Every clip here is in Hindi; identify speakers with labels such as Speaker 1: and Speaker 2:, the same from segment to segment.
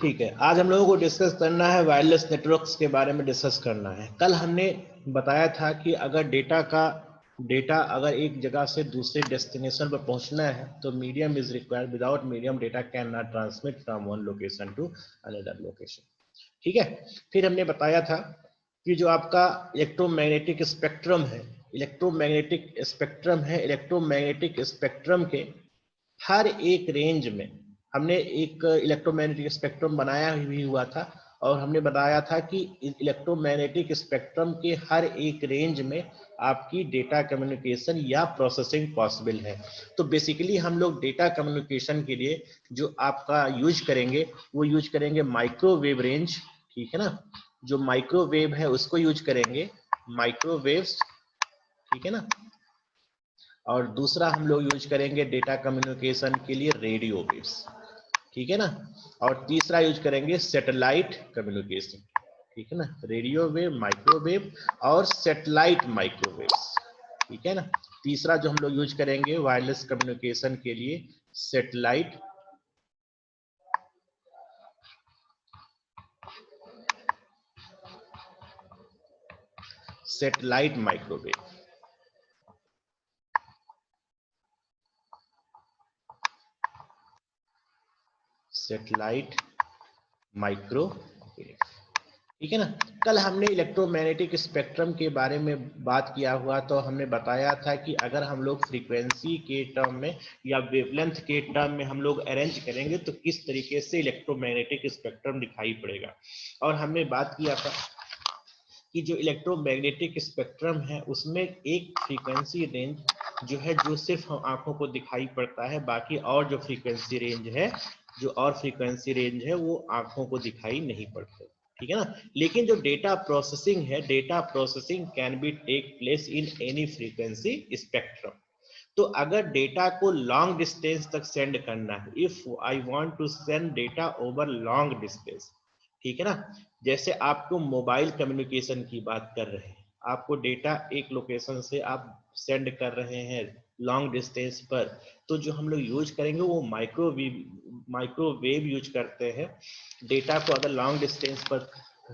Speaker 1: ठीक है, आज हम लोगों को डिस्कस करना है वायरलेस नेटवर्क्स के बारे में डिस्कस करना है। कल हमने बताया था कि अगर डेटा अगर एक जगह से दूसरे डेस्टिनेशन पर पहुंचना है तो medium is required, without medium data can not transmit from one location to another location. ठीक है, फिर हमने बताया था कि जो आपका इलेक्ट्रोमैग्नेटिक स्पेक्ट्रम है, इलेक्ट्रोमैग्नेटिक स्पेक्ट्रम के हर एक रेंज में हमने एक इलेक्ट्रोमैग्नेटिक स्पेक्ट्रम बनाया भी हुआ था, और हमने बताया था कि इलेक्ट्रोमैग्नेटिक स्पेक्ट्रम के हर एक रेंज में आपकी डेटा कम्युनिकेशन या प्रोसेसिंग पॉसिबल है। तो बेसिकली हम लोग डेटा कम्युनिकेशन के लिए जो आपका यूज करेंगे वो यूज करेंगे माइक्रोवेव रेंज। ठीक है ना, जो माइक्रोवेव है उसको यूज करेंगे, माइक्रोवेव्स। ठीक है ना, और दूसरा हम लोग यूज करेंगे डेटा कम्युनिकेशन के लिए रेडियो वेव्स। ठीक है ना, और तीसरा यूज करेंगे सैटेलाइट कम्युनिकेशन। ठीक है ना, रेडियो वेव, माइक्रोवेव और सैटेलाइट माइक्रोवेव्स। ठीक है ना, तीसरा जो हम लोग यूज करेंगे वायरलेस कम्युनिकेशन के लिए सैटेलाइट माइक्रोवेव। Satellite microwave. ठीक है ना, कल हमने इलेक्ट्रोमैग्नेटिक स्पेक्ट्रम के बारे में बात किया हुआ, तो हमने बताया था कि अगर हम लोग फ्रीक्वेंसी के टर्म में या वेवलेंथ के टर्म में हम लोग अरेंज करेंगे तो किस तरीके से इलेक्ट्रोमैग्नेटिक स्पेक्ट्रम दिखाई पड़ेगा। और हमने बात किया था कि जो इलेक्ट्रोमैग्नेटिक स्पेक्ट्रम है उसमें एक फ्रीक्वेंसी रेंज जो है जो सिर्फ आंखों को दिखाई पड़ता है, बाकी और जो फ्रीक्वेंसी रेंज है वो आंखों को दिखाई नहीं पड़ता। ठीक है ना, लेकिन जो डेटा प्रोसेसिंग है, data processing can be take place in any frequency spectrum. तो अगर डेटा को लॉन्ग डिस्टेंस तक सेंड करना है, if I want to send data over long distance, ठीक है ना, जैसे आपको मोबाइल कम्युनिकेशन की बात कर रहे हैं, आपको डेटा एक लोकेशन से आप सेंड कर रहे हैं लॉन्ग डिस्टेंस पर, तो जो हम लोग यूज करेंगे वो माइक्रोवेव यूज करते हैं। डेटा को अगर लॉन्ग डिस्टेंस पर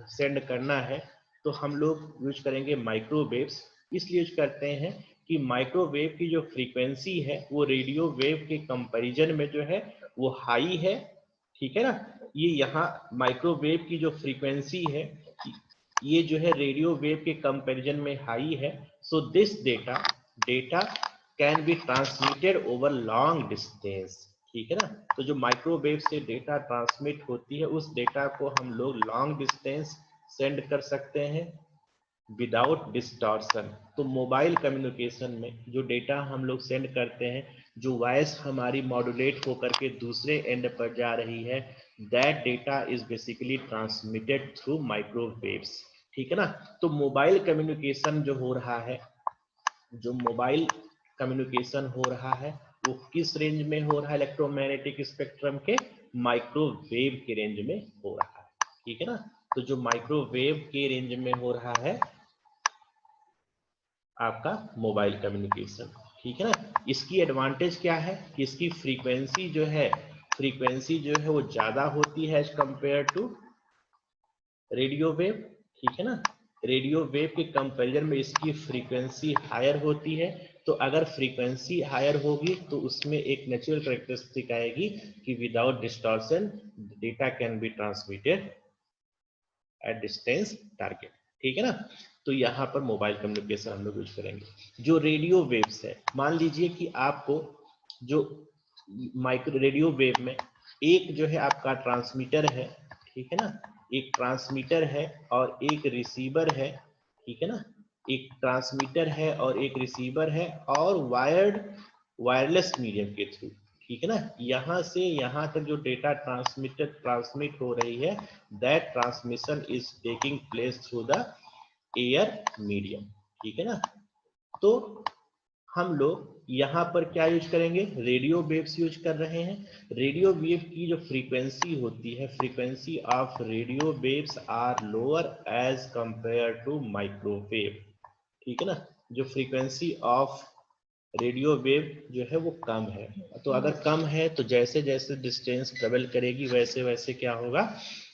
Speaker 1: सेंड करना है तो हम लोग यूज करेंगे माइक्रोवेव्स। इसलिए यूज करते हैं कि माइक्रोवेव की जो फ्रीक्वेंसी है वो रेडियो वेव के कंपैरिजन में जो है वो हाई है। ठीक है ना, ये यहाँ माइक्रोवेव की जो फ्रीक्वेंसी है ये जो है रेडियो वेव के कंपैरिजन में हाई है। So this data can be transmitted over long distance. ठीक है ना, तो जो माइक्रोवेव से डेटा ट्रांसमिट होती है उस डेटा को हम लोग लॉन्ग डिस्टेंस सेंड कर सकते हैं विदाउट डिस्टॉर्शन। तो मोबाइल कम्युनिकेशन में जो डेटा हम लोग सेंड करते हैं, जो वॉइस हमारी मॉड्यूलेट होकर के दूसरे एंड पर जा रही है, that data is basically transmitted through microwaves. ठीक है ना, तो मोबाइल कम्युनिकेशन जो हो रहा है, वो किस रेंज में हो रहा है? इलेक्ट्रोमैग्नेटिक स्पेक्ट्रम के माइक्रोवेव के रेंज में हो रहा है। ठीक है ना, तो जो माइक्रोवेव के रेंज में हो रहा है आपका मोबाइल कम्युनिकेशन। ठीक है ना, इसकी एडवांटेज क्या है कि इसकी फ्रीक्वेंसी जो है वो ज्यादा होती है as compare to radio wave. ठीक है ना, रेडियो वेव के कंपैरिजन में इसकी फ्रीक्वेंसी हायर होती है। तो अगर फ्रीक्वेंसी हायर होगी तो उसमें एक नेचुरल कैरेक्टरिस्टिक आएगी कि without distortion data can be transmitted at distance target. ठीक है ना, तो यहाँ पर मोबाइल कम्युनिकेशन हम लोग यूज करेंगे। जो रेडियो वेव्स है, मान लीजिए कि आपको जो माइक्रो रेडियो वेव में एक जो है आपका ट्रांसमीटर है, ठीक है ना, एक ट्रांसमीटर है और एक रिसीवर है। ठीक है ना, एक ट्रांसमीटर है और एक रिसीवर है और वायरलेस मीडियम के थ्रू। ठीक है ना, यहां से यहां तक जो डेटा ट्रांसमिट हो रही है, that transmission is taking place through the air medium. ठीक है ना, तो हम लोग यहाँ पर क्या यूज करेंगे? रेडियो वेव्स यूज कर रहे हैं। रेडियो वेव की जो फ्रीक्वेंसी होती है, frequency of radio waves are lower as compare to microwave. ठीक है ना, जो फ्रीक्वेंसी ऑफ रेडियो वेव जो है वो कम है। तो अगर कम है तो जैसे जैसे डिस्टेंस ट्रेवल करेगी वैसे वैसे क्या होगा,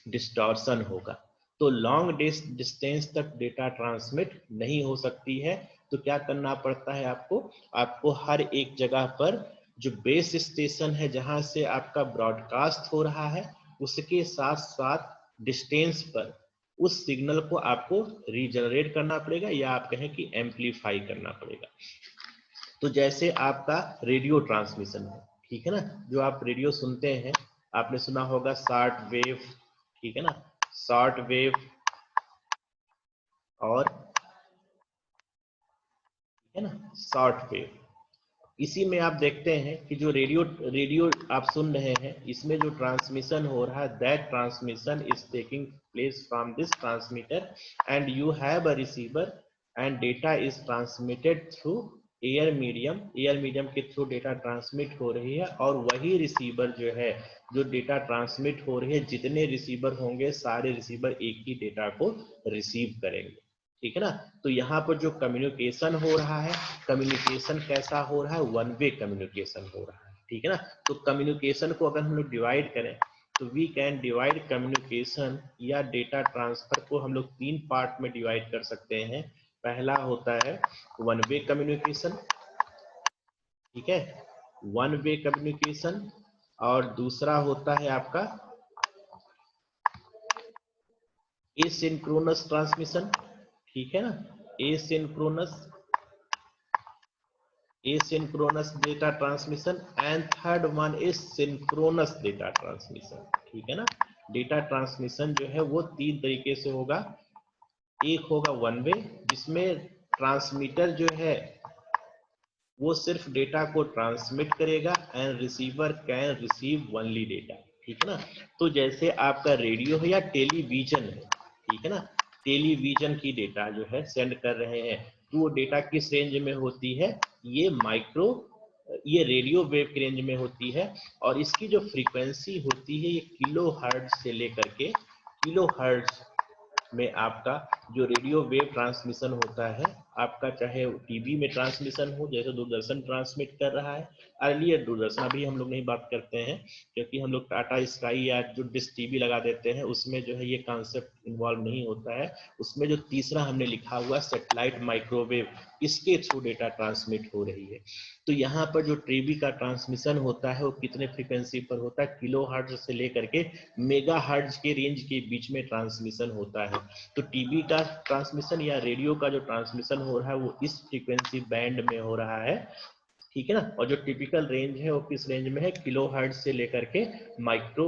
Speaker 1: डिस्टॉर्शन होगा। तो लॉन्ग डिस्टेंस तक डेटा ट्रांसमिट नहीं हो सकती है। तो क्या करना पड़ता है आपको, आपको हर एक जगह पर जो बेस स्टेशन है जहां से आपका ब्रॉडकास्ट हो रहा है उसके साथ साथ डिस्टेंस पर उस सिग्नल को आपको रीजनरेट करना पड़ेगा, या आप कहें कि एम्पलीफाई करना पड़ेगा। तो जैसे आपका रेडियो ट्रांसमिशन है, ठीक है ना, जो आप रेडियो सुनते हैं, आपने सुना होगा शॉर्ट वेव, ठीक है ना, शॉर्ट वेव और है ना शॉर्ट वेव। इसी में आप देखते हैं कि जो रेडियो रेडियो आप सुन रहे हैं इसमें जो ट्रांसमिशन हो रहा है, that transmission is taking place from this transmitter and you have a receiver and data is transmitted through air medium के थ्रू डेटा ट्रांसमिट हो रही है। और वही रिसीवर जो है, जो डेटा ट्रांसमिट हो रही है, जितने रिसीवर होंगे सारे रिसीवर एक ही डेटा को रिसीव करेंगे, ठीक है ना। तो यहाँ पर जो कम्युनिकेशन हो रहा है, कम्युनिकेशन कैसा हो रहा है, वन वे कम्युनिकेशन हो रहा है, ठीक है ना। तो कम्युनिकेशन को अगर हम लोग डिवाइड करें तो वी कैन डिवाइड कम्युनिकेशन या डेटा ट्रांसफर को हम लोग 3 पार्ट में डिवाइड कर सकते हैं। पहला होता है वन वे कम्युनिकेशन, ठीक है, वन वे कम्युनिकेशन। और दूसरा होता है आपका एसिंक्रोनस ट्रांसमिशन, ठीक है ना, asynchronous asynchronous data transmission, and third one is synchronous data transmission, ठीक है ना। डेटा ट्रांसमिशन जो है वो 3 तरीके से होगा। एक होगा वन वे, जिसमें ट्रांसमीटर जो है वो सिर्फ डेटा को ट्रांसमिट करेगा and receiver can receive only data, ठीक है ना। तो जैसे आपका रेडियो है या टेलीविजन है, ठीक है ना, टेलीविजन की डेटा जो है सेंड कर रहे हैं, तो वो डेटा किस रेंज में होती है, ये रेडियो वेव की रेंज में होती है। और इसकी जो फ्रीक्वेंसी होती है ये किलो हर्ट्ज से लेकर के किलो हर्ट्ज में आपका जो रेडियो वेव ट्रांसमिशन होता है, आपका चाहे टीवी में ट्रांसमिशन हो, जैसे दूरदर्शन ट्रांसमिट कर रहा है। अर्लियर दूरदर्शन, अभी हम लोग नहीं बात करते हैं क्योंकि हम लोग टाटा स्काई या जो डिश टीवी लगा देते हैं उसमें जो है ये कॉन्सेप्ट इन्वॉल्व नहीं होता है। उसमें जो तीसरा हमने लिखा हुआ सैटेलाइट माइक्रोवेव, इसके थ्रू डेटा ट्रांसमिट हो रही है। तो यहाँ पर जो टीवी का ट्रांसमिशन होता है वो कितने फ्रीक्वेंसी पर होता है, किलो हर्ट्ज से लेकर के मेगा हर्ट्ज के रेंज के बीच में ट्रांसमिशन होता है। तो टीवी का ट्रांसमिशन या रेडियो का जो ट्रांसमिशन हो रहा है वो इस फ्रीक्वेंसी बैंड में हो रहा है, ठीक है ना। और जो टिपिकल रेंज है वो किस रेंज में है, किलो हर्ट्ज से लेकर के माइक्रो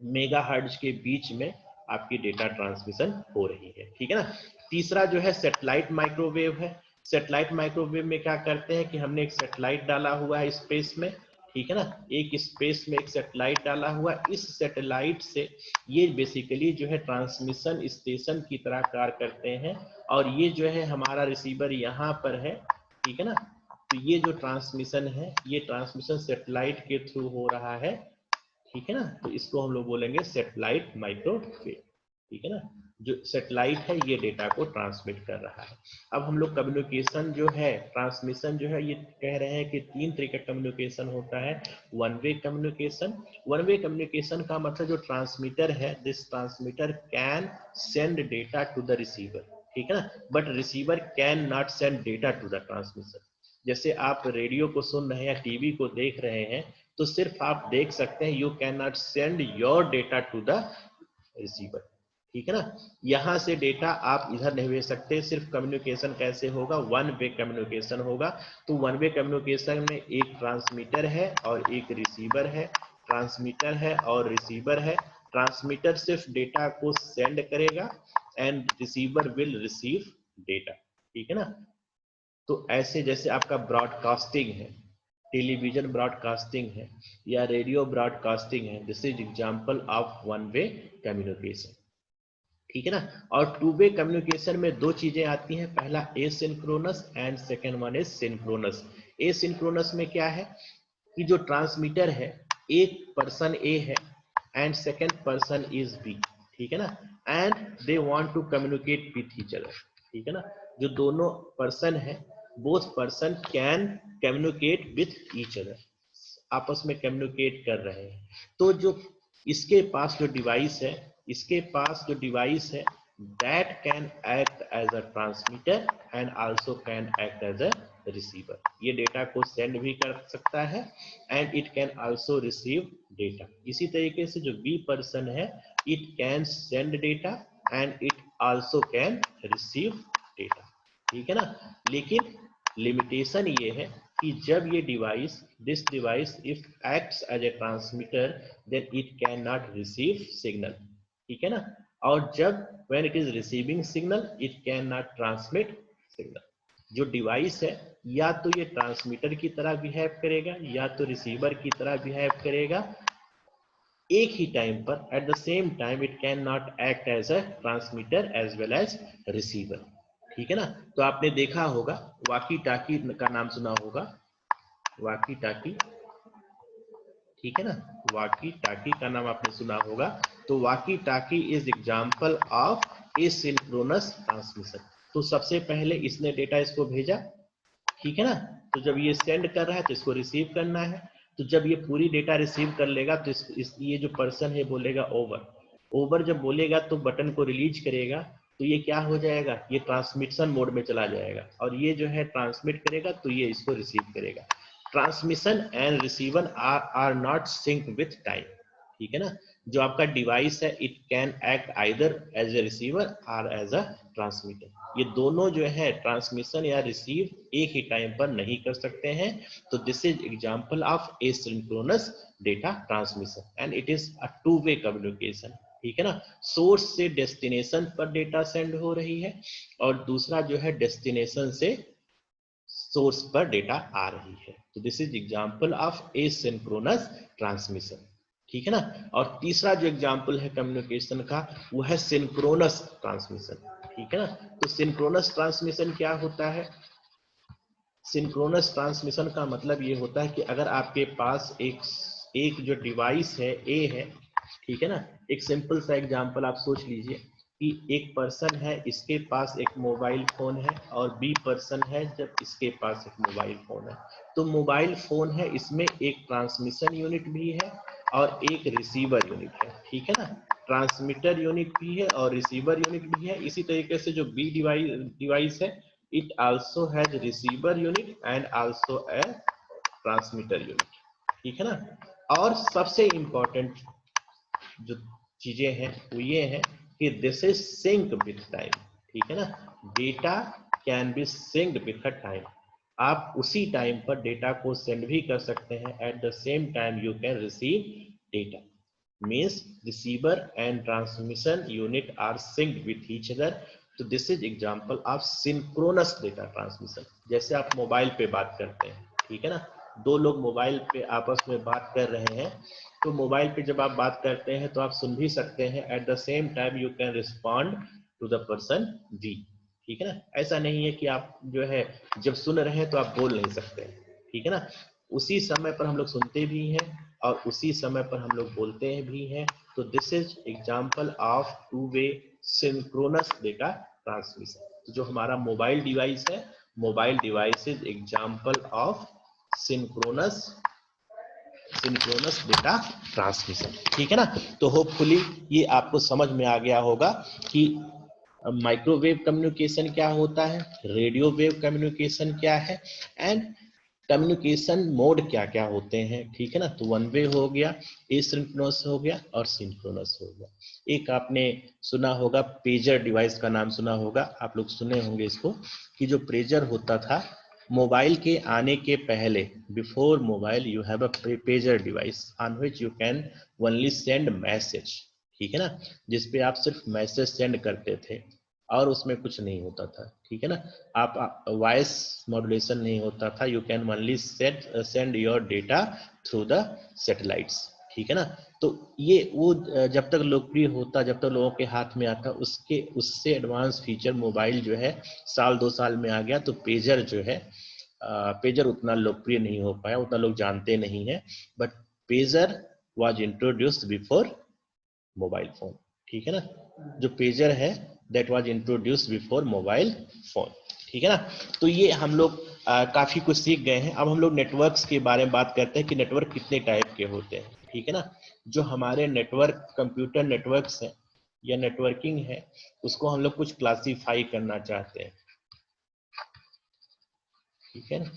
Speaker 1: मेगा हर्ट्ज के बीच में आपकी डेटा ट्रांसमिशन हो रही है, ठीक है ना। तीसरा जो है सैटेलाइट माइक्रोवेव है। सैटेलाइट माइक्रोवेव में क्या करते हैं कि हमने एक सैटेलाइट डाला हुआ है स्पेस में, ठीक है ना, एक स्पेस में एक सैटेलाइट डाला हुआ, इस सैटेलाइट से ये बेसिकली जो है ट्रांसमिशन स्टेशन की तरह कार्य करते हैं। और ये जो है हमारा रिसीवर यहाँ पर है, ठीक है ना। तो ये जो ट्रांसमिशन है ये ट्रांसमिशन सैटेलाइट के थ्रू हो रहा है, ठीक है ना। तो इसको हम लोग बोलेंगे सैटेलाइट माइक्रोवेव, ठीक है ना। जो सैटेलाइट है ये डेटा को ट्रांसमिट कर रहा है। अब हम लोग कम्युनिकेशन जो है, ट्रांसमिशन जो है, ये कह रहे हैं कि 3 तरीके का कम्युनिकेशन होता है। One way communication, one way communication का मतलब जो ट्रांसमीटर है, this transmitter can send data to the receiver, ठीक है ना, but receiver can not send data to the transmitter. जैसे आप रेडियो को सुन रहे हैं या टीवी को देख रहे हैं तो सिर्फ आप देख सकते हैं, you can not send your data to the receiver, ठीक है ना। यहां से डेटा आप इधर नहीं भेज सकते। सिर्फ कम्युनिकेशन कैसे होगा, वन वे कम्युनिकेशन होगा। तो वन वे कम्युनिकेशन में एक ट्रांसमीटर है और एक रिसीवर है, ट्रांसमीटर है और रिसीवर है। ट्रांसमीटर सिर्फ डेटा को सेंड करेगा and receiver will receive data, ठीक है ना। तो ऐसे जैसे आपका ब्रॉडकास्टिंग है, टेलीविजन ब्रॉडकास्टिंग है या रेडियो ब्रॉडकास्टिंग है, this is example of one way communication, ठीक है ना। और टू वे कम्युनिकेशन में 2 चीजें आती हैं, पहला asynchronous and second one is synchronous. Asynchronous में क्या है कि जो ट्रांसमीटर है, एक पर्सन ए है and second person is B, ठीक है ना, and they want to communicate with each other, ठीक है ना। जो दोनों पर्सन है both person can communicate with each other, आपस में कम्युनिकेट कर रहे हैं। तो जो इसके पास जो डिवाइस है, इसके पास जो डिवाइस है that can act as a transmitter and also can act as a receiver, ये डेटा को सेंड भी कर सकता है and it can also receive data। इसी तरीके से जो B पर्सन है, it can send data and it also can receive data, ठीक है ना। लेकिन लिमिटेशन ये है कि जब ये device, this device if acts as a transmitter then it can not receive signal, ठीक है ना। और जब when it is receiving signal it cannot transmit signal। जो डिवाइस है या तो ये ट्रांसमीटर की तरह बिहेव करेगा या तो रिसीवर की तरह बिहेव करेगा एक ही टाइम पर, at the same time it can not act as a transmitter as well as receiver, ठीक है ना। तो आपने देखा होगा वाकी टाकी का नाम सुना होगा, वाकी टाकी, ठीक है ना, वाकी टाकी का नाम आपने सुना होगा। तो वाकी टाकी is example of asynchronous transmission. तो सबसे पहले इसने डेटा इसको भेजा, ठीक है ना। तो जब ये सेंड कर रहा है तो इसको रिसीव करना है। तो जब ये पूरी डेटा रिसीव कर लेगा तो ये जो पर्सन है बोलेगा ओवर। ओवर जब बोलेगा तो बटन को रिलीज करेगा, तो ये क्या हो जाएगा, ये ट्रांसमिशन मोड में चला जाएगा और ये जो है ट्रांसमिट करेगा तो ये इसको रिसीव करेगा। Transmission and receiver are not sync with time, ठीक है ना। जो आपका डिवाइस है it can act either as a receiver or as a transmitter. ये दोनों जो है ट्रांसमिशन या रिसीव एक ही टाइम पर नहीं कर सकते हैं। तो this is example of asynchronous data transmission and it is a two way communication, ठीक है ना। सोर्स से डेस्टिनेशन पर डेटा सेंड हो रही है और दूसरा जो है डेस्टिनेशन से सोर्स पर डेटा आ रही है। तो this is example of asynchronous transmission, ठीक है ना। और तीसरा जो एग्जांपल है कम्युनिकेशन का वो है सिंक्रोनस ट्रांसमिशन, ठीक है ना। तो सिंक्रोनस ट्रांसमिशन क्या होता है, सिंक्रोनस ट्रांसमिशन का मतलब ये होता है कि अगर आपके पास एक जो डिवाइस है ए है, ठीक है ना। एक सिंपल सा एग्जांपल आप सोच लीजिए कि एक पर्सन है, इसके पास एक मोबाइल फोन है और बी पर्सन है जब इसके पास एक मोबाइल फोन है। तो मोबाइल फोन है, इसमें एक ट्रांसमिशन यूनिट भी है और एक रिसीवर यूनिट है, ठीक है ना। ट्रांसमीटर यूनिट भी है और रिसीवर यूनिट भी है। इसी तरीके से जो बी डिवाइस है it also has receiver unit and also a transmitter unit, ठीक है ना। और सबसे इंपॉर्टेंट जो चीजें हैं वो ये है कि this is sync with time, ठीक है ना। Data can be synced with a time, आप उसी टाइम पर डेटा को सेंड भी कर सकते हैं। At the same time you can receive data, means receiver and transmission unit are synced with each other। तो this is example of synchronous data transmission. जैसे आप मोबाइल पे बात करते हैं, ठीक है ना, दो लोग मोबाइल पे आपस में बात कर रहे हैं, तो मोबाइल पे जब आप बात करते हैं तो आप सुन भी सकते हैं, at the same time you can respond to the person B, ठीक है ना। ऐसा नहीं है कि आप जो है जब सुन रहे हैं तो आप बोल नहीं सकते, ठीक है ना। उसी समय पर हम लोग सुनते भी हैं और उसी समय पर हम लोग बोलते हैं भी हैं। तो this is example of two way synchronous data transmission. तो जो हमारा मोबाइल डिवाइस है, mobile device is example of synchronous data transmission, ठीक है ना। तो होपफुली ये आपको समझ में आ गया होगा कि माइक्रोवेव कम्युनिकेशन क्या होता है, रेडियो वेव कम्युनिकेशन क्या है एंड कम्युनिकेशन मोड क्या क्या होते हैं, ठीक है ना। तो वन वे हो गया, एसिंक्रोनस हो गया और सिंक्रोनस हो गया। एक आपने सुना होगा पेजर डिवाइस का नाम सुना होगा, आप लोग सुने होंगे इसको, कि जो पेजर होता था मोबाइल के आने के पहले, before mobile you have a pager device on which you can only send message, ठीक है ना, जिसपे आप सिर्फ मैसेज सेंड करते थे और उसमें कुछ नहीं होता था, ठीक है ना। आप वॉइस मॉड्यूलेशन नहीं होता था, you can only send your data through the satellites, ठीक है ना। तो ये वो जब तक लोकप्रिय होता, जब तक लोगों के हाथ में आता, उससे एडवांस फीचर मोबाइल जो है साल 2 साल में आ गया। तो पेजर जो है, पेजर उतना लोकप्रिय नहीं हो पाया, उतना लोग जानते नहीं है, but pager was introduced before mobile phone, ठीक है ना। जो पेजर है that was introduced before mobile phone, ठीक है ना। तो ये हम लोग काफी कुछ सीख गए हैं। अब हम लोग नेटवर्क्स के बारे में बात करते हैं कि नेटवर्क कितने टाइप के होते हैं। ठीक है ना, जो हमारे नेटवर्क कंप्यूटर नेटवर्क्स हैं या नेटवर्किंग है, उसको हम लोग कुछ क्लासीफाई करना चाहते हैं। ठीक है ना,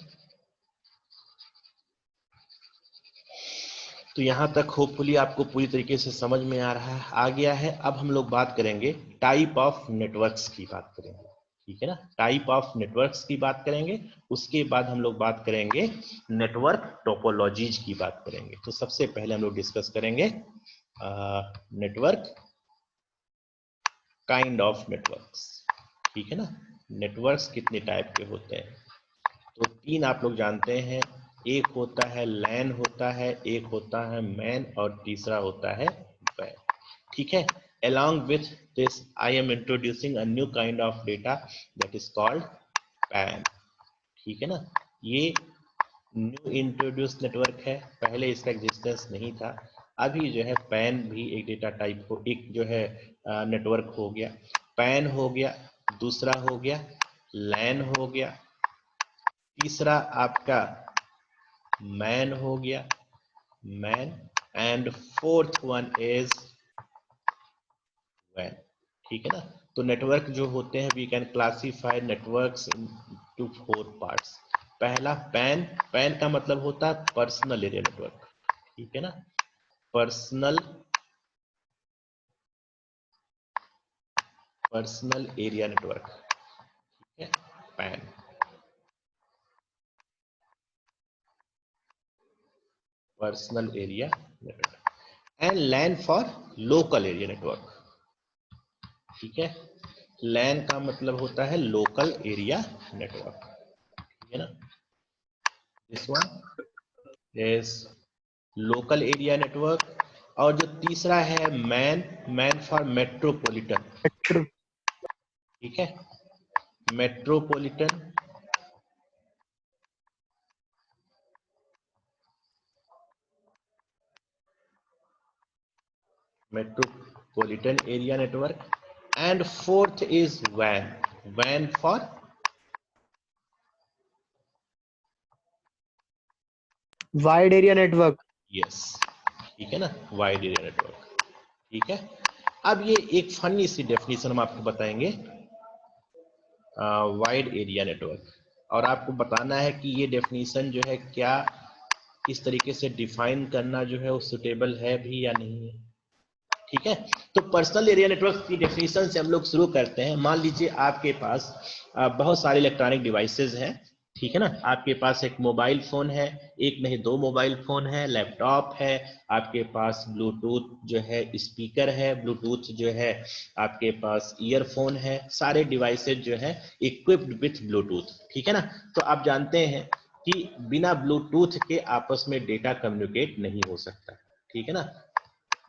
Speaker 1: तो यहाँ तक होपफुली आपको पूरी तरीके से समझ में आ गया है। अब हम लोग बात करेंगे टाइप ऑफ नेटवर्क्स की बात करेंगे। ठीक है ना, टाइप ऑफ नेटवर्क्स की बात करेंगे। उसके बाद हम लोग बात करेंगे नेटवर्क टोपोलॉजीज की बात करेंगे। तो सबसे पहले हम लोग डिस्कस करेंगे नेटवर्क काइंड ऑफ नेटवर्क्स। ठीक है ना, नेटवर्क्स कितने टाइप के होते हैं। तो तीन आप लोग जानते हैं, एक होता है लैन होता है, एक होता है मैन और तीसरा होता है वैन। ठीक है, along with this I am introducing a new kind of data that is called PAN। ठीक है ना, ये न्यू इंट्रोड्यूस नेटवर्क है, पहले इसका एग्जिस्टेंस नहीं था। अभी जो है पैन भी एक डेटा टाइप हो, एक जो है नेटवर्क हो गया। पैन हो गया, दूसरा हो गया लैन हो गया, तीसरा आपका मैन हो गया, MAN, and fourth one is वैन। ठीक है ना, तो नेटवर्क जो होते हैं we can classify networks into 4 parts. पहला पैन, पैन का मतलब होता है पर्सनल एरिया नेटवर्क। ठीक है ना, पर्सनल एरिया नेटवर्क। ठीक है, PAN. Personal area network. And LAN for local area network. ठीक है, लैन का मतलब होता है लोकल एरिया नेटवर्क। ठीक है ना, this one is local area network. और जो तीसरा है मैन, मैन फॉर मेट्रोपॉलिटन। ठीक है, metropolitan, metropolitan area network. And fourth is when, van for
Speaker 2: wide area network.
Speaker 1: Yes, ठीक है ना, वाइड एरिया नेटवर्क। ठीक है, अब ये एक फनी सी डेफिनेशन हम आपको बताएंगे वाइड एरिया नेटवर्क, और आपको बताना है कि ये डेफिनेशन जो है क्या इस तरीके से डिफाइन करना जो है वो सुटेबल है भी या नहीं है। ठीक है, तो पर्सनल एरिया नेटवर्क की डेफिनेशन से हम लोग शुरू करते हैं। मान लीजिए आपके पास बहुत सारे इलेक्ट्रॉनिक डिवाइसेस हैं। ठीक है ना, आपके पास एक मोबाइल फोन है, एक नहीं दो मोबाइल फोन है, लैपटॉप है, आपके पास ब्लूटूथ जो है स्पीकर है, ब्लूटूथ जो है आपके पास ईयरफोन है, सारे डिवाइसेज जो है इक्विप्ड विथ ब्लूटूथ। ठीक है ना, तो आप जानते हैं कि बिना ब्लूटूथ के आपस में डेटा कम्युनिकेट नहीं हो सकता। ठीक है ना,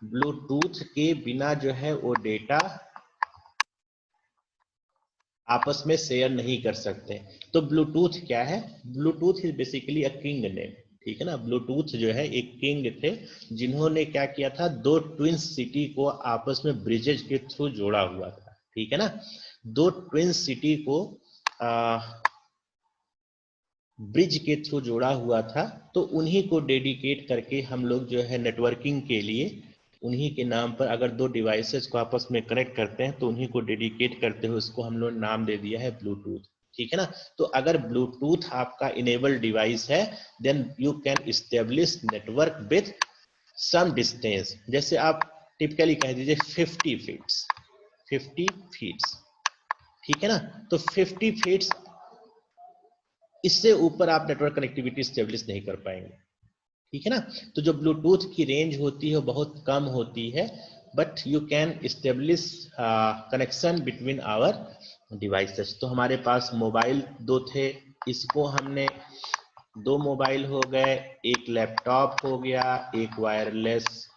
Speaker 1: ब्लूटूथ के बिना जो है वो डेटा आपस में शेयर नहीं कर सकते। तो ब्लूटूथ क्या है, Bluetooth is basically a king name. ठीक है ना, ब्लूटूथ जो है एक किंग थे जिन्होंने क्या किया था, दो ट्विन सिटी को आपस में ब्रिजेज के थ्रू जोड़ा हुआ था। ठीक है ना, दो ट्विन सिटी को ब्रिज के थ्रू जोड़ा हुआ था। तो उन्हीं को डेडिकेट करके हम लोग जो है नेटवर्किंग के लिए उन्हीं के नाम पर अगर दो डिवाइसेस को आपस में कनेक्ट करते हैं तो उन्हीं को डेडिकेट करते हुए उसको हम लोग नाम दे दिया है ब्लूटूथ। ठीक है ना, तो अगर ब्लूटूथ आपका इनेबल्ड डिवाइस है then you can establish network with some distance. जैसे आप टिपिकली कह दीजिए 50 फीट्स, 50 फीट्स। ठीक है ना, तो 50 फीट्स इससे ऊपर आप नेटवर्क कनेक्टिविटी स्टेब्लिश नहीं कर पाएंगे। ठीक है ना, तो जो ब्लूटूथ की रेंज होती है वो बहुत कम होती है, but you can establish connection between our devices. तो हमारे पास मोबाइल दो थे, इसको हमने दो मोबाइल हो गए, एक लैपटॉप हो गया, एक वायरलेस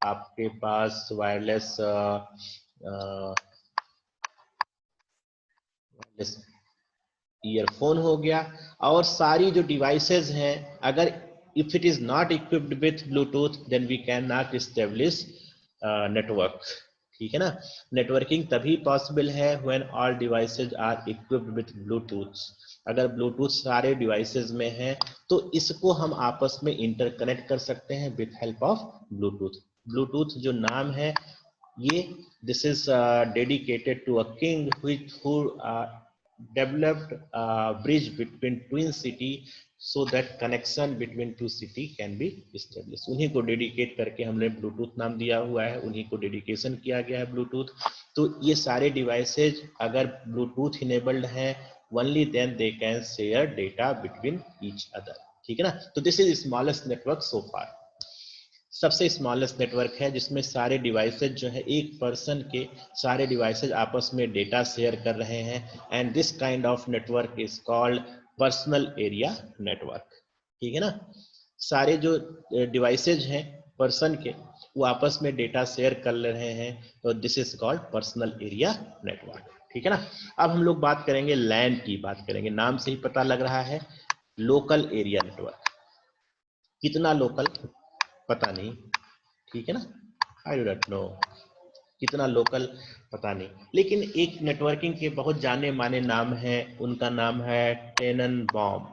Speaker 1: आपके पास वायरलेस ईयरफोन हो गया। और सारी जो डिवाइसेस हैं अगर if it is not equipped with Bluetooth then we can not establish network. ठीक है ना। नेटवर्किंग तभी पॉसिबल है when all devices are equipped with Bluetooth. अगर ब्लूटूथ सारे डिवाइसेज में है तो इसको हम आपस में इंटरकनेक्ट कर सकते हैं with help of Bluetooth. Bluetooth जो नाम है ये, this is dedicated to a king who developed a bridge between twin city so that connection between two city can be established। उन्हीं को डेडिकेट करके हमने ब्लूटूथ नाम दिया हुआ है, उन्हीं को डेडिकेशन किया गया है ब्लूटूथ। तो ये सारे डिवाइसेज अगर ब्लूटूथ इनेबल्ड हैं only then they can share data between each other, ठीक है ना। तो this is smallest network so far, सबसे स्मॉलेस्ट नेटवर्क है जिसमें सारे डिवाइसेज जो है एक पर्सन के सारे डिवाइसेज आपस में डेटा शेयर कर रहे हैं। And this kind of network is called personal area network, ठीक है ना। सारे जो डिवाइसेज हैं पर्सन के वो आपस में डेटा शेयर कर रहे हैं, तो this is called personal area network, ठीक है ना। अब हम लोग बात करेंगे लैन की, बात करेंगे, नाम से ही पता लग रहा है लोकल एरिया नेटवर्क। कितना लोकल पता नहीं, ठीक है ना, आई डोंट नो कितना लोकल पता नहीं, लेकिन एक नेटवर्किंग के बहुत जाने माने नाम है, उनका नाम है टेननबाउम।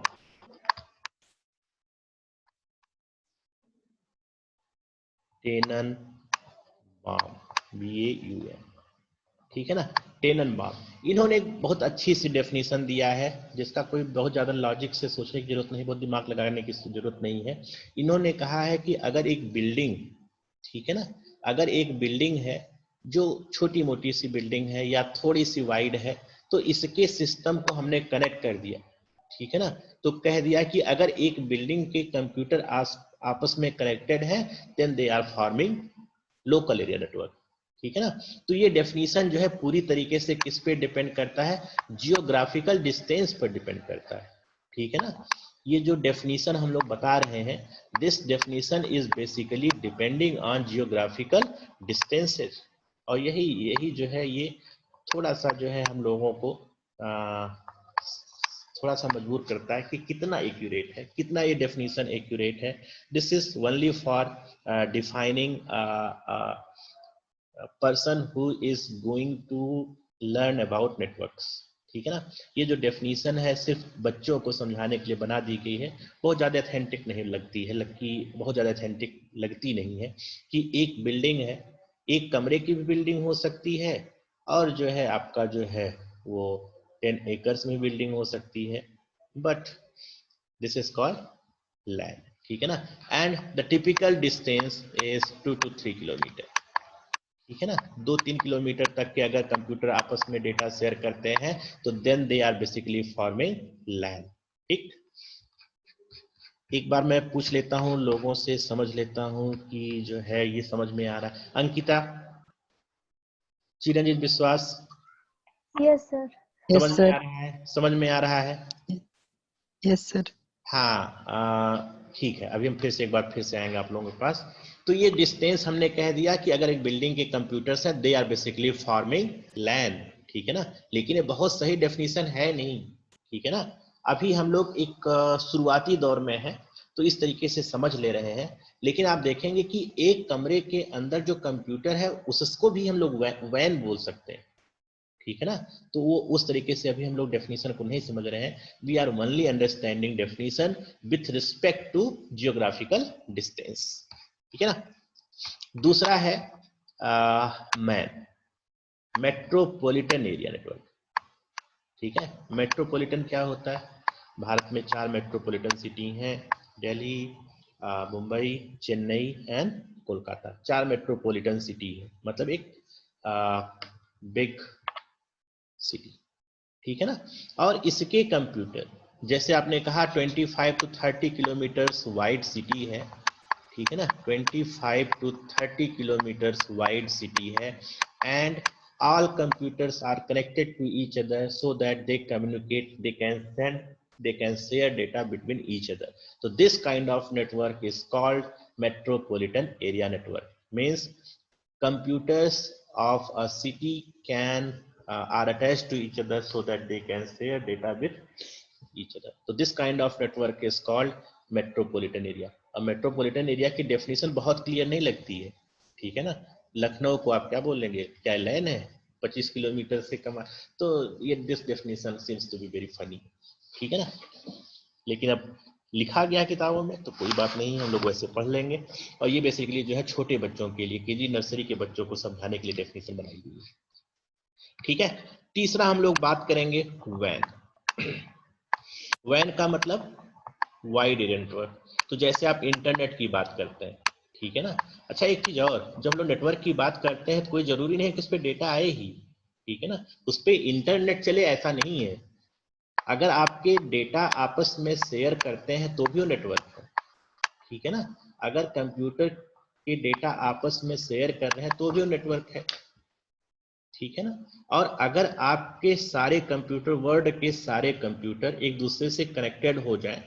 Speaker 1: टेननबाउम, BAUM, ठीक है ना, टेननबाउम। इन्होंने एक बहुत अच्छी सी डेफिनेशन दिया है जिसका कोई बहुत ज्यादा लॉजिक से सोचने की जरूरत नहीं, बहुत दिमाग लगाने की जरूरत नहीं है। इन्होंने कहा है कि अगर एक बिल्डिंग, ठीक है ना, अगर एक बिल्डिंग है जो छोटी मोटी सी बिल्डिंग है या थोड़ी सी वाइड है, तो इसके सिस्टम को हमने कनेक्ट कर दिया, ठीक है ना। तो कह दिया कि अगर एक बिल्डिंग के कंप्यूटर आपस में कनेक्टेड है then they are forming local area network, ठीक है ना। तो ये डेफिनेशन जो है पूरी तरीके से किस पे डिपेंड करता है, जियोग्राफिकल डिस्टेंस पर डिपेंड करता है, ठीक है ना। ये जो डेफिनेशन हम लोग बता रहे हैं, this definition is basically depending on geographical distances. और यही जो है ये थोड़ा सा जो है हम लोगों को थोड़ा सा मजबूर करता है कि कितना एक्यूरेट है, कितना ये डेफिनेशन एक्यूरेट है। This is only for defining person who is going to learn about networks, ठीक है ना। ये जो डेफिनेशन है सिर्फ बच्चों को समझाने के लिए बना दी गई है, बहुत ज़्यादा अथेंटिक नहीं लगती है, बहुत ज़्यादा अथेंटिक लगती नहीं है कि एक बिल्डिंग है, एक कमरे की भी बिल्डिंग हो सकती है और जो है आपका जो है वो 10 एकर्स में बिल्डिंग हो सकती है, but this is called land, ठीक है ना। And the typical distance is 2 to 3 kilometre, ठीक है ना। 2-3 किलोमीटर तक के अगर कंप्यूटर आपस में डेटा शेयर करते हैं तो then they are basically forming LAN, ठीक। एक बार मैं पूछ लेता हूं लोगों से, समझ लेता हूं कि जो है ये समझ में आ रहा है। अंकिता, चिरंजीत विश्वास,
Speaker 3: यस सर।
Speaker 1: समझ में आ रहा है, समझ में आ रहा है?
Speaker 2: Yes sir.
Speaker 1: हाँ, ठीक है, अभी हम फिर से एक बार फिर से आएंगे आप लोगों के पास। तो ये डिस्टेंस हमने कह दिया कि अगर एक बिल्डिंग के कंप्यूटर्स हैं दे आर बेसिकली फॉर्मिंग लैन, ठीक है ना। लेकिन ये बहुत सही डेफिनेशन है नहीं, ठीक है ना। अभी हम लोग एक शुरुआती दौर में है तो इस तरीके से समझ ले रहे हैं, लेकिन आप देखेंगे कि एक कमरे के अंदर जो कंप्यूटर है उसको भी हम लोग वैन बोल सकते हैं, ठीक है ना। तो वो उस तरीके से अभी हम लोग डेफिनेशन को नहीं समझ रहे हैं, we are only understanding definition with respect to geographical distance, ठीक है ना। दूसरा है मैन, मेट्रोपॉलिटन एरिया नेटवर्क, ठीक है। मेट्रोपॉलिटन क्या होता है? भारत में 4 मेट्रोपॉलिटन सिटी हैं, Delhi, Mumbai, Chennai and Kolkata. 4 metropolitan city है, मतलब एक बिग सिटी, ठीक है ना। और इसके कंप्यूटर, जैसे आपने कहा 25 to 30 किलोमीटर्स वाइड सिटी है, ठीक है ना, 25 to 30 किलोमीटर्स वाइड सिटी है, and all computers are connected to each other so that they communicate, they can share data between each other. So this kind of network is called metropolitan area network, means computers of a city can are attached to each other so that they can share data with each other. So this kind of network is called metropolitan area. अब मेट्रोपॉलिटन एरिया की डेफिनेशन बहुत क्लियर नहीं लगती है, ठीक है ना। लखनऊ को आप क्या बोलेंगे, क्या लैन है 25 किलोमीटर से कम? तो ये this definition seems to be very funny, ठीक है ना, लेकिन अब लिखा गया किताबों में तो कोई बात नहीं, हम लोग वैसे पढ़ लेंगे। और ये बेसिकली जो है छोटे बच्चों के लिए, केजी नर्सरी के बच्चों को समझाने के लिए डेफिनेशन बनाई गई है, ठीक है। तीसरा हम लोग बात करेंगे वैन। वैन का मतलब वाइड एरिया नेटवर्क। तो जैसे आप इंटरनेट की बात करते हैं, ठीक है ना। अच्छा एक चीज और, जब हम लोग नेटवर्क की बात करते हैं तो कोई जरूरी नहीं है कि उस पर डेटा आए ही, ठीक है ना, उस पर इंटरनेट चले ऐसा नहीं है। अगर आपके डेटा आपस में शेयर करते हैं तो भी वो नेटवर्क है, ठीक है ना। अगर कंप्यूटर के डेटा आपस में शेयर कर रहे हैं तो भी वो नेटवर्क है, ठीक है ना। और अगर आपके सारे कंप्यूटर, वर्ल्ड के सारे कंप्यूटर एक दूसरे से कनेक्टेड हो जाए,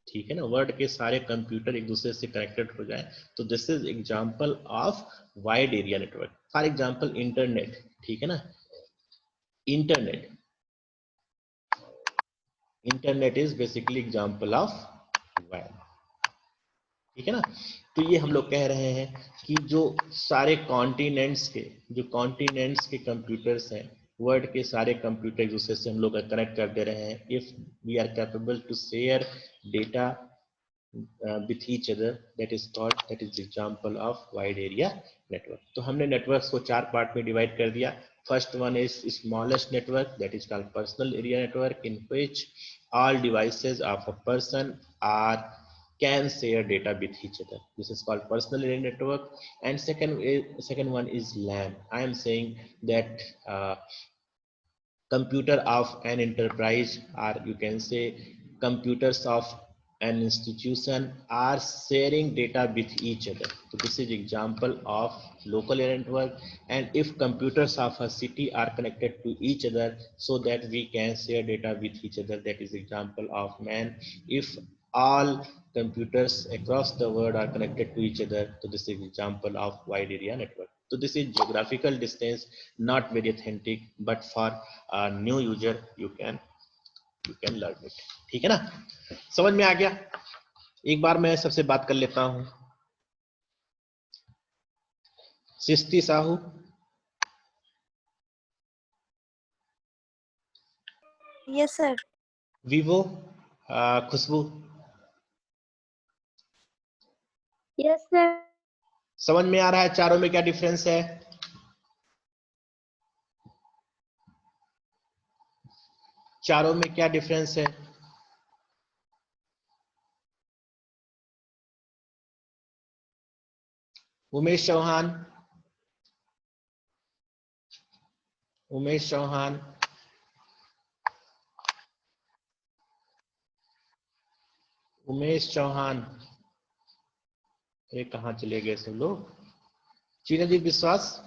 Speaker 1: ठीक है ना, वर्ल्ड के सारे कंप्यूटर एक दूसरे से कनेक्टेड हो जाए, तो this is example of wide area network. For example internet, ठीक है ना, internet internet is basically example of wide, ठीक है ना। तो ये हम लोग कह रहे हैं कि जो सारे कॉन्टिनेंट्स के कंप्यूटर्स हैं, वर्ल्ड के सारे कंप्यूटर एक दूसरे से हम लोग कनेक्ट कर दे रहे हैं, if we are capable to share data with each other, that is example of wide area network. तो हमने नेटवर्क्स को 4 पार्ट में डिवाइड कर दिया। First one is smallest network, that is called personal area network, in which all devices of a person are can share data with each other. This is called personal area network. And second one is LAN. I am saying that computer of an enterprise, or you can say computers of an institution are sharing data with each other. So this is example of local area network. And if computers of a city are connected to each other so that we can share data with each other, that is example of MAN. If all computers across the world are connected to each other, so this is example of wide area network. So this is geographical distance, not very authentic, but for a new user you can learn it, ठीक है ना। समझ में आ गया? एक बार मैं सबसे बात कर लेता हूं। सृष्टि साहू,
Speaker 3: यस सर।
Speaker 1: विवो, खुशबू,
Speaker 3: यस सर।
Speaker 1: समझ में आ रहा है चारों में क्या डिफरेंस है? चारों में क्या डिफरेंस है? उमेश चौहान, उमेश चौहान, उमेश चौहान, ये कहाँ चले गए सब लोग? चिरंजीव विश्वास,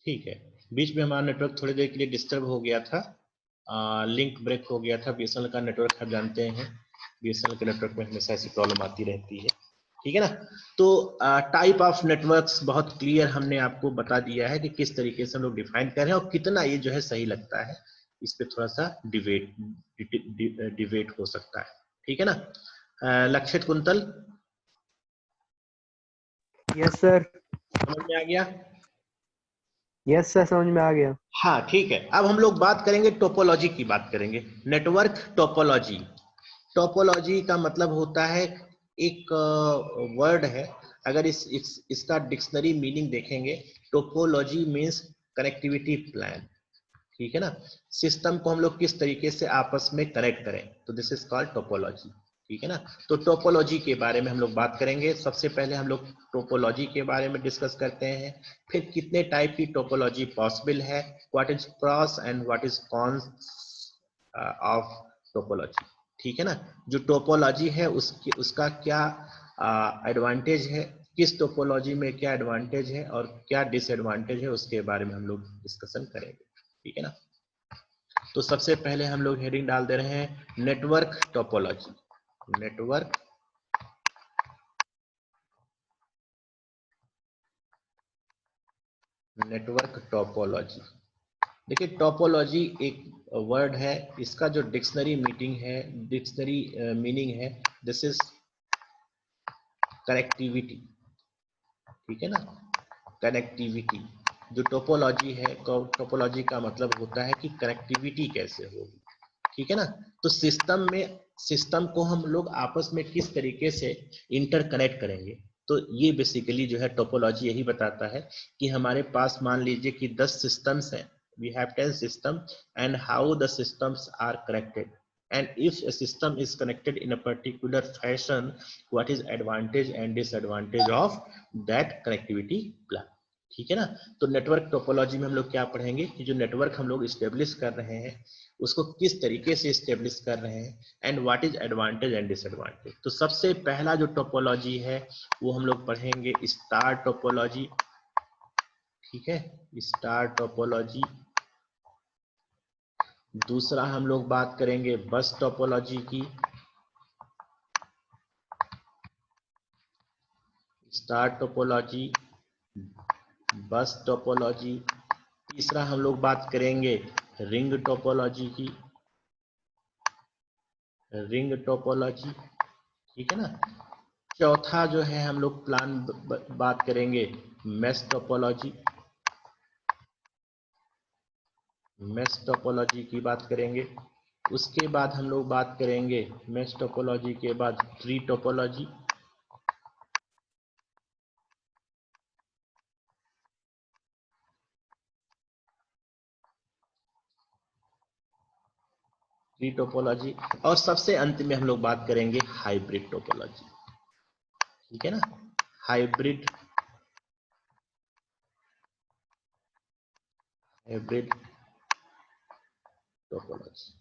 Speaker 1: ठीक है। बीच में हमारा नेटवर्क थोड़ी देर के लिए डिस्टर्ब हो गया था, लिंक ब्रेक हो गया था। बीएसएनएल का नेटवर्क आप जानते हैं, बीएसएनएल के नेटवर्क में हमेशा ऐसी प्रॉब्लम आती रहती है, ठीक है ना। तो टाइप ऑफ नेटवर्क्स बहुत क्लियर हमने आपको बता दिया है कि किस तरीके से हम लोग डिफाइन कर रहे हैं और कितना ये जो है सही लगता है। इस पे थोड़ा सा डिबेट हो सकता है, ठीक है ना। लक्षित कुंतल,
Speaker 4: यस सर।
Speaker 1: समझ में आ गया?
Speaker 4: यस सर, समझ में आ गया।
Speaker 1: हाँ ठीक है। अब हम लोग बात करेंगे टोपोलॉजी की, बात करेंगे नेटवर्क टोपोलॉजी। टोपोलॉजी का मतलब होता है, एक वर्ड है, अगर इसका डिक्शनरी मीनिंग देखेंगे, टोपोलॉजी मींस कनेक्टिविटी प्लान, ठीक है ना। सिस्टम को हम लोग किस तरीके से आपस में कनेक्ट करें, तो दिस इज कॉल्ड टोपोलॉजी, ठीक है ना। तो टोपोलॉजी के बारे में हम लोग बात करेंगे। सबसे पहले हम लोग टोपोलॉजी के बारे में डिस्कस करते हैं, फिर कितने टाइप की टोपोलॉजी पॉसिबल है, what is pros and what is cons of topology, ठीक है ना। जो टोपोलॉजी है उसका क्या एडवांटेज है, किस टोपोलॉजी में क्या एडवांटेज है और क्या डिसएडवांटेज है, उसके बारे में हम लोग डिस्कशन करेंगे, ठीक है ना। तो सबसे पहले हम लोग हेडिंग डाल दे रहे हैं network topology. Network network topology. देखिए टोपोलॉजी एक वर्ड है, इसका जो डिक्शनरी मीनिंग है, दिस इज कनेक्टिविटी। ठीक है ना, कनेक्टिविटी। जो टोपोलॉजी है, टोपोलॉजी का मतलब होता है कि कनेक्टिविटी कैसे होगी। ठीक है ना, तो सिस्टम को हम लोग आपस में किस तरीके से इंटरकनेक्ट करेंगे, तो ये बेसिकली जो है टोपोलॉजी यही बताता है कि हमारे पास मान लीजिए कि 10 सिस्टम्स हैं, we have 10 systems and how the systems are connected, and if a system is connected in a particular fashion, what is advantage and disadvantage of that connectivity plan। ठीक है ना, तो नेटवर्क टोपोलॉजी में हम लोग क्या पढ़ेंगे कि जो नेटवर्क हम लोग स्टेब्लिश कर रहे हैं उसको किस तरीके से स्टेब्लिश कर रहे हैं, and what is advantage and disadvantage. तो सबसे पहला जो टोपोलॉजी है वो हम लोग पढ़ेंगे स्टार टोपोलॉजी। ठीक है, स्टार टोपोलॉजी। दूसरा हम लोग बात करेंगे बस टोपोलॉजी की, स्टार टोपोलॉजी, बस टोपोलॉजी। तीसरा हम लोग बात करेंगे रिंग टोपोलॉजी की, रिंग टोपोलॉजी। ठीक है ना, चौथा जो है हम लोग बात करेंगे मेश टोपोलॉजी, मेश टोपोलॉजी की बात करेंगे। उसके बाद हम लोग बात करेंगे मेश टोपोलॉजी के बाद ट्री टोपोलॉजी, ट्री टोपोलॉजी, और सबसे अंत में हम लोग बात करेंगे हाइब्रिड टोपोलॉजी। ठीक है ना, हाइब्रिड टोपोलॉजी।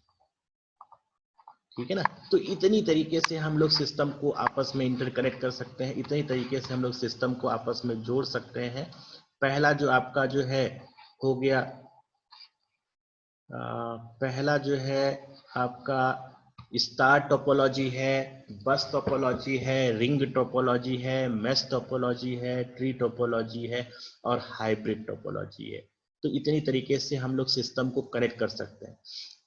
Speaker 1: ठीक है ना, तो इतनी तरीके से हम लोग सिस्टम को आपस में इंटरकनेक्ट कर सकते हैं, इतनी तरीके से हम लोग सिस्टम को आपस में जोड़ सकते हैं। पहला जो आपका जो है हो गया, पहला जो है आपका स्टार टोपोलॉजी है, बस टोपोलॉजी है, रिंग टोपोलॉजी है, मेश टोपोलॉजी है, ट्री टोपोलॉजी है और हाइब्रिड टोपोलॉजी है। तो इतनी तरीके से हम लोग सिस्टम को कनेक्ट कर सकते हैं।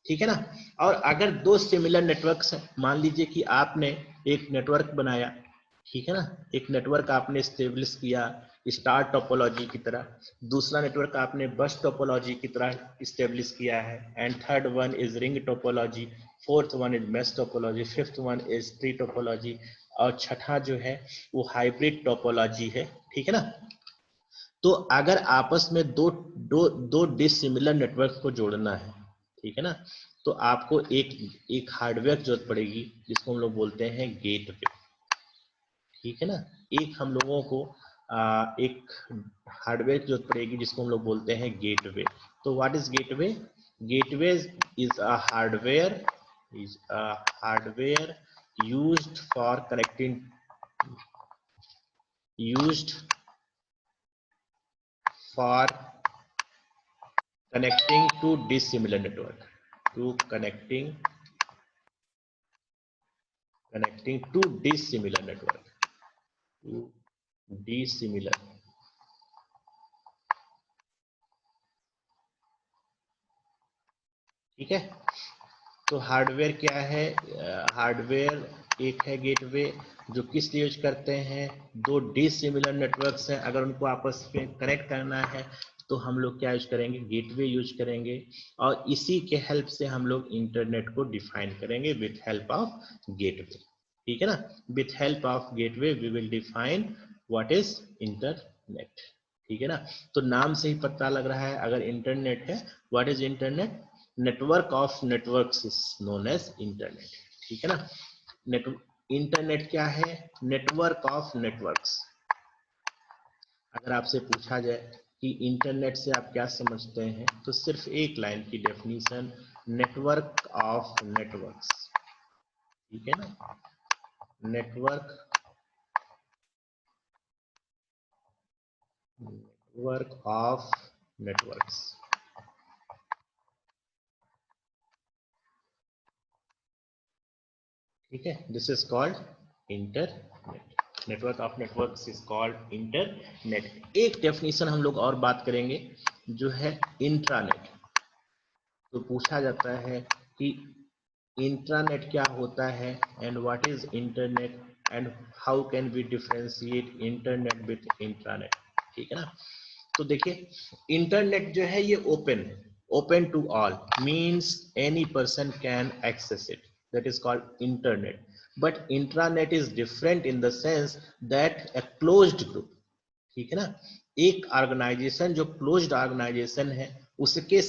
Speaker 1: ठीक है ना, और अगर दो सिमिलर नेटवर्क्स हैं, मान लीजिए कि आपने एक नेटवर्क बनाया, ठीक है ना, एक नेटवर्क आपने स्टेब्लिश किया स्टार टोपोलॉजी की तरह, दूसरा नेटवर्क आपने बस टोपोलॉजी की तरह स्टेब्लिश किया है, and third one is ring topology, fourth one is mesh topology, fifth one is tree topology, और छठा जो है वो हाइब्रिड टोपोलॉजी है। ठीक है ना, तो अगर आपस में दो डिसिमिलर नेटवर्क को जोड़ना है, ठीक है ना, तो आपको एक हार्डवेयर जरूरत पड़ेगी जिसको हम लोग बोलते हैं गेटवे। ठीक है ना, एक हम लोगों को एक हार्डवेयर जरूरत पड़ेगी जिसको हम लोग बोलते हैं गेटवे। तो what is gateway? Gateway is a hardware used for connecting to dissimilar network, to connecting to dissimilar network, to dissimilar। ठीक है, तो हार्डवेयर क्या है? हार्डवेयर एक है गेटवे जो किस लिए यूज करते हैं, दो डिसिमिलर नेटवर्क्स हैं, अगर उनको आपस में कनेक्ट करना है तो हम लोग क्या यूज करेंगे? गेटवे यूज करेंगे, और इसी के हेल्प से हम लोग इंटरनेट को डिफाइन करेंगे विथ हेल्प ऑफ गेटवे। ठीक है ना, with help of gateway we will define what is internet. ठीक है ना, तो नाम से ही पता लग रहा है अगर इंटरनेट है, what is internet? Network of networks is known as internet. ठीक है ना, इंटरनेट क्या है? Network of networks. अगर आपसे पूछा जाए कि इंटरनेट से आप क्या समझते हैं, तो सिर्फ एक लाइन की डेफिनेशन, नेटवर्क ऑफ नेटवर्क्स। ठीक है ना, नेटवर्क ऑफ नेटवर्क्स। ठीक है, this is called internet. Network of networks is called internet. एक डेफिनेशन हम लोग और बात करेंगे जो है इंट्रानेट। तो पूछा जाता है कि इंट्रानेट क्या होता है and what is internet and how can we differentiate internet with intranet, ठीक है ना। तो देखिए इंटरनेट जो है ये open to all, means any person can access it, that is called internet. But intranet is different in the sense that a closed group, ठीक है ना, एक ऑर्गेनाइजेशन जो क्लोज्ड ऑर्गेनाइजेशन है उसके